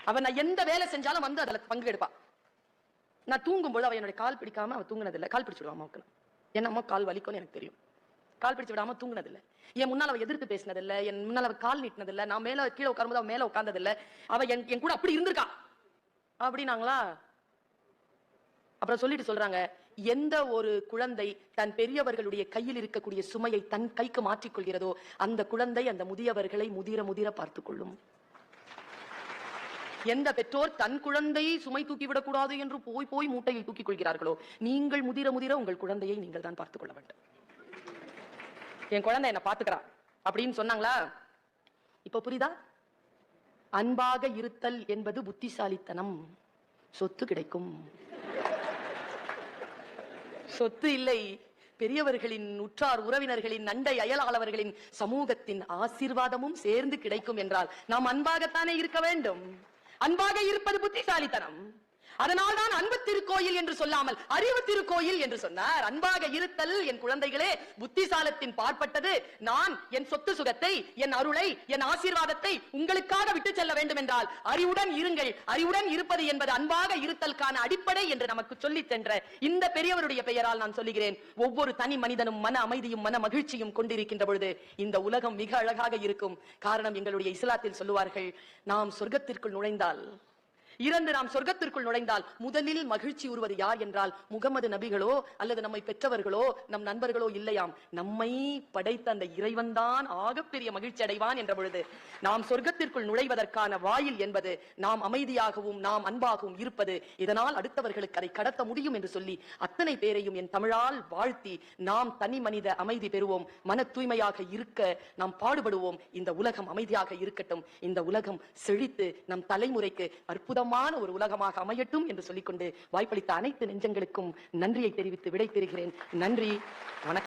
அவன் நான் எந்த வேலை செஞ்சாலும் வந்து அதுல பங்கு எடுப்பா. நான் தூங்கும்போது அவ என்னுடைய கால் பிடிக்காம அவ தூங்குனது இல்லை. கால் பிடிச்சு விடுவாமா அவனுக்கு. என்ன அம்மா கால் வலிக்கும்னு எனக்கு தெரியும். கால் பிடிச்சு விடாம தூங்குனது இல்லை. என் முன்னால அவ எதிர்த்து பேசினது இல்லை. என் முன்னால அவ கால் நீட்டினது இல்லை. நான் மேல கீழே உட்காரும்போது அவ மேல உட்கார்ந்தது இல்லை. அவ என் கூட அப்படி இருந்திருக்கா அப்படின்னாங்களா. அப்புறம் சொல்லிட்டு சொல்றாங்க, எந்த ஒரு குழந்தை தன் பெரியவர்களுடைய கையில் இருக்கக்கூடிய சுமையை தன் கைக்கு மாற்றிக் கொள்கிறதோ அந்த குழந்தை அந்த முதியவர்களை முதிர முதிர பார்த்துக் கொள்ளும். எந்த பெற்றோர் தன் குழந்தையை சுமை தூக்கிவிடக் கூடாது என்று போய் போய் மூட்டையை தூக்கிக் கொள்கிறார்களோ நீங்கள் முதிர முதிர உங்கள் குழந்தையை நீங்கள் தான் பார்த்துக் கொள்ள வேண்டும். என் குழந்தை என்ன பாத்துக்கிறா அப்படின்னு சொன்னாங்களா. இப்ப புரியுதா? அன்பாக இருத்தல் என்பது புத்திசாலித்தனம். சொத்து கிடைக்கும். சொத்து இல்லை, பெரியவர்களின், உற்றார் உறவினர்களின், நண்டை அயலாளர்களின், சமூகத்தின் ஆசீர்வாதமும் சேர்ந்து கிடைக்கும் என்றால் நாம் அன்பாகத்தானே இருக்க வேண்டும். அன்பாக இருப்பது புத்திசாலித்தனம். அதனால்தான் அன்பு திருக்கோயில் என்று சொல்லாமல் அறிவு திருக்கோயில் என்று சொன்னார். அன்பாக இருத்தல் என் குழந்தைகளே புத்திசாலத்தின் பார்ப்பட்டது. நான் என் சொத்து சுகத்தை, என் அருளை, என் ஆசீர்வாதத்தை உங்களுக்காக விட்டு செல்ல வேண்டும் என்றால் அறிவுடன் இருங்கள். அறிவுடன் இருப்பது என்பது அன்பாக இருத்தலுக்கான அடிப்படை என்று நமக்கு சொல்லி சென்ற இந்த பெரியவருடைய பெயரால் நான் சொல்லுகிறேன். ஒவ்வொரு தனி மனிதனும் மன அமைதியும் மன மகிழ்ச்சியும் கொண்டிருக்கின்ற பொழுது இந்த உலகம் மிக அழகாக இருக்கும். காரணம், எங்களுடைய இஸ்லாத்தில் சொல்லுவார்கள், நாம் சொர்க்கத்திற்குள் நுழைந்தால், இறந்து நாம் சொர்க்கத்திற்குள் நுழைந்தால் முதலில் மகிழ்ச்சி உருவது யார் என்றால் முகமது நபிகளோ அல்லது நம்மை பெற்றவர்களோ நம் நண்பர்களோ இல்லையாம், நம்மை படைத்த அந்த இறைவன் தான் ஆகப்பெரிய மகிழ்ச்சி அடைவான் என்ற பொழுது நாம் சொர்க்கத்திற்குள் நுழைவதற்கான வாயில் என்பது நாம் அமைதியாகவும் நாம் அன்பாகவும் இருப்பது. இதனால் அடுத்தவர்களுக்கு அதை கடத்த முடியும் என்று சொல்லி அத்தனை பேரையும் என் தமிழால் வாழ்த்தி நாம் தனி மனித அமைதி பெறுவோம். மன தூய்மையாக இருக்க நாம் பாடுபடுவோம். இந்த உலகம் அமைதியாக இருக்கட்டும். இந்த உலகம் செழித்து நம் தலைமுறைக்கு அற்புதம் ஒரு உலகமாக அமையட்டும் என்று சொல்லிக்கொண்டு வாய்ப்பளித்த அனைத்து நெஞ்சங்களுக்கும் நன்றியை தெரிவித்து விடை பெறுகிறேன். நன்றி, வணக்கம்.